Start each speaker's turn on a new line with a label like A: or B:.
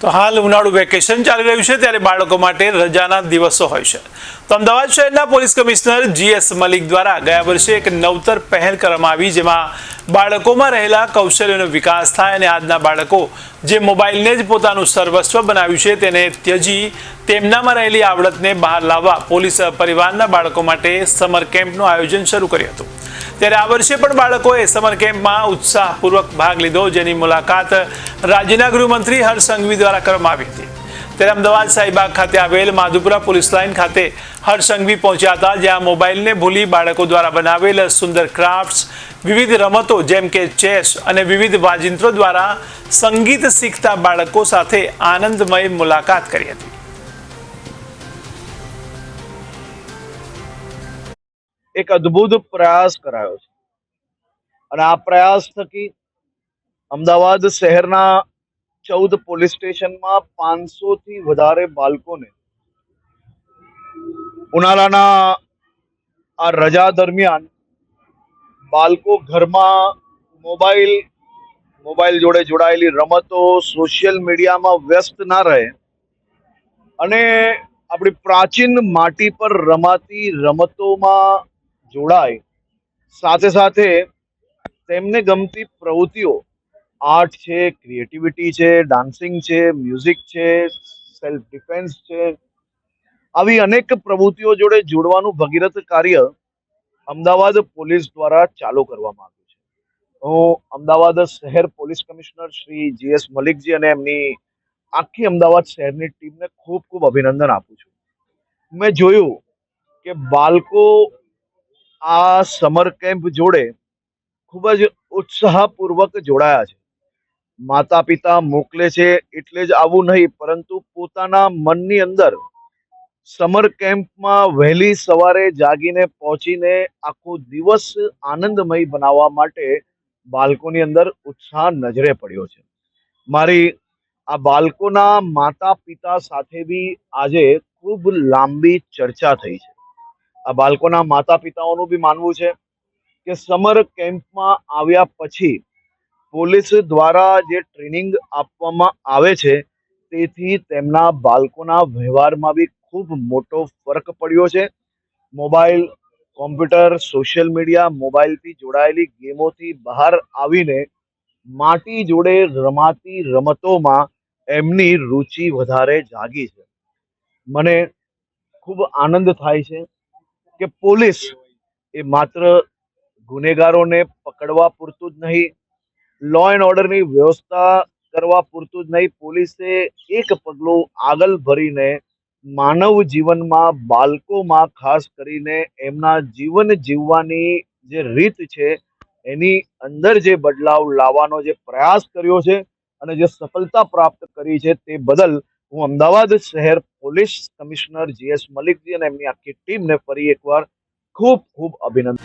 A: તો હાલ ઉનાળુ વેકેશન ચાલી રહ્યું છે ત્યારે બાળકો માટે રજાના દિવસો હોય છે. તો અમદાવાદ શહેરના પોલીસ કમિશનર જીએસ મલિક દ્વારા ગયા વર્ષે એક નવતર પહેલ કરવામાં આવી, જેમાં બાળકોમાં રહેલા કૌશલ્યનો વિકાસ થાય અને આજના બાળકો જે મોબાઈલને જ પોતાનું સર્વસ્વ બનાવ્યું છે તેને ત્યજી તેમનામાં રહેલી આવડતને બહાર લાવવા પોલીસ પરિવારના બાળકો માટે સમર કેમ્પનું આયોજન શરૂ કર્યું હતું. ત્યારે આ વર્ષે પણ બાળકોએ સમર કેમ્પમાં ઉત્સાહપૂર્વક ભાગ લીધો, જેની મુલાકાત રાજ્યના ગૃહમંત્રી હર્ષ સંઘવી દ્વારા કરવામાં આવી હતી. ત્યારે અમદાવાદ શાહીબાગ ખાતે આવેલ માધુપુરા પોલીસ લાઇન ખાતે હર્ષ સંઘવી પહોંચ્યા હતા, જ્યાં મોબાઈલને ભૂલી બાળકો દ્વારા બનાવેલ સુંદર ક્રાફ્ટ્સ, વિવિધ રમતો જેમ કે ચેસ અને વિવિધ વાજિંત્રો દ્વારા સંગીત શીખતા બાળકો સાથે આનંદમય મુલાકાત કરી હતી.
B: એક અદ્ભુત પ્રયાસ કરાયો છે અને આ પ્રયાસ થકી અમદાવાદ શહેરના 14 પોલીસ સ્ટેશનમાં 500 થી વધારે બાળકોને ઉનાળાના આ રજા દરમિયાન બાળકો ઘરમાં મોબાઈલ જોડે જોડાયેલી રમતો, સોશિયલ મીડિયામાં વ્યસ્ત ના રહે અને આપણી પ્રાચીન માટી પર રમાતી રમતોમાં જોડાય, સાથે સાથે તેમને ગમતી પ્રવૃત્તિઓ આર્ટ છે, ક્રિએટિવિટી છે, ડાન્સિંગ છે, મ્યુઝિક છે, સેલ્ફ ડિફેન્સ છે, આવી અનેક પ્રવૃત્તિઓ જોડે જોડવાનું ભગીરથ કાર્ય અમદાવાદ પોલીસ દ્વારા ચાલુ કરવામાં આવ્યું છે. હું અમદાવાદ શહેર પોલીસ કમિશનર શ્રી જીએસ મલિકજી અને એમની આખી અમદાવાદ શહેરની ટીમને ખૂબ ખૂબ અભિનંદન આપું છું. મેં જોયું કે બાળકો આ સમર કેમ્પ જોડે ખૂબ જ ઉત્સાહપૂર્વક જોડાયા છે. માતા પિતા મોકલે છે એટલે જ આવું નહીં, પરંતુ પોતાના મનની અંદર સમર કેમ્પમાં વહેલી સવારે જાગીને પહોંચીને આખો દિવસ આનંદમય બનાવવા માટે બાળકોની અંદર ઉત્સાહ નજરે પડ્યો છે. મારી આ બાળકોના માતા પિતા સાથે બી આજે ખૂબ લાંબી ચર્ચા થઈ છે. આ બાળકોના માતા પિતાઓનું બી માનવું છે કે સમર કેમ્પમાં આવ્યા પછી પોલીસ દ્વારા જે ટ્રેનિંગ આપવામાં આવે છે તેથી તેમના બાળકોના વ્યવહારમાં બી ખૂબ મોટો ફરક પડ્યો છે. મોબાઈલ, કોમ્પ્યુટર, સોશિયલ મીડિયા, મોબાઈલથી જોડાયેલી ગેમોથી બહાર આવીને માટી જોડે રમાતી રમતોમાં એમની રુચિ વધારે જાગી છે. મને ખૂબ આનંદ થાય છે કે પોલીસ એ માત્ર ગુનેગારોને પકડવા પૂરતું જ નહીં, લો એન્ડ ઓર્ડરની વ્યવસ્થા કરવા પૂરતું જ નહીં, પોલીસે એક પગલું આગળ ભરીને માનવ જીવનમાં, બાળકોમાં ખાસ કરીને એમના જીવન જીવવાની જે રીત છે એની અંદર જે બદલાવ લાવવાનો જે પ્રયાસ કર્યો છે અને જે સફળતા પ્રાપ્ત કરી છે તે બદલ હું અમદાવાદ શહેર પોલીસ કમિશનર જીએસ મલિકજી અને એમની આખી ટીમને ફરી એકવાર ખૂબ ખૂબ અભિનંદન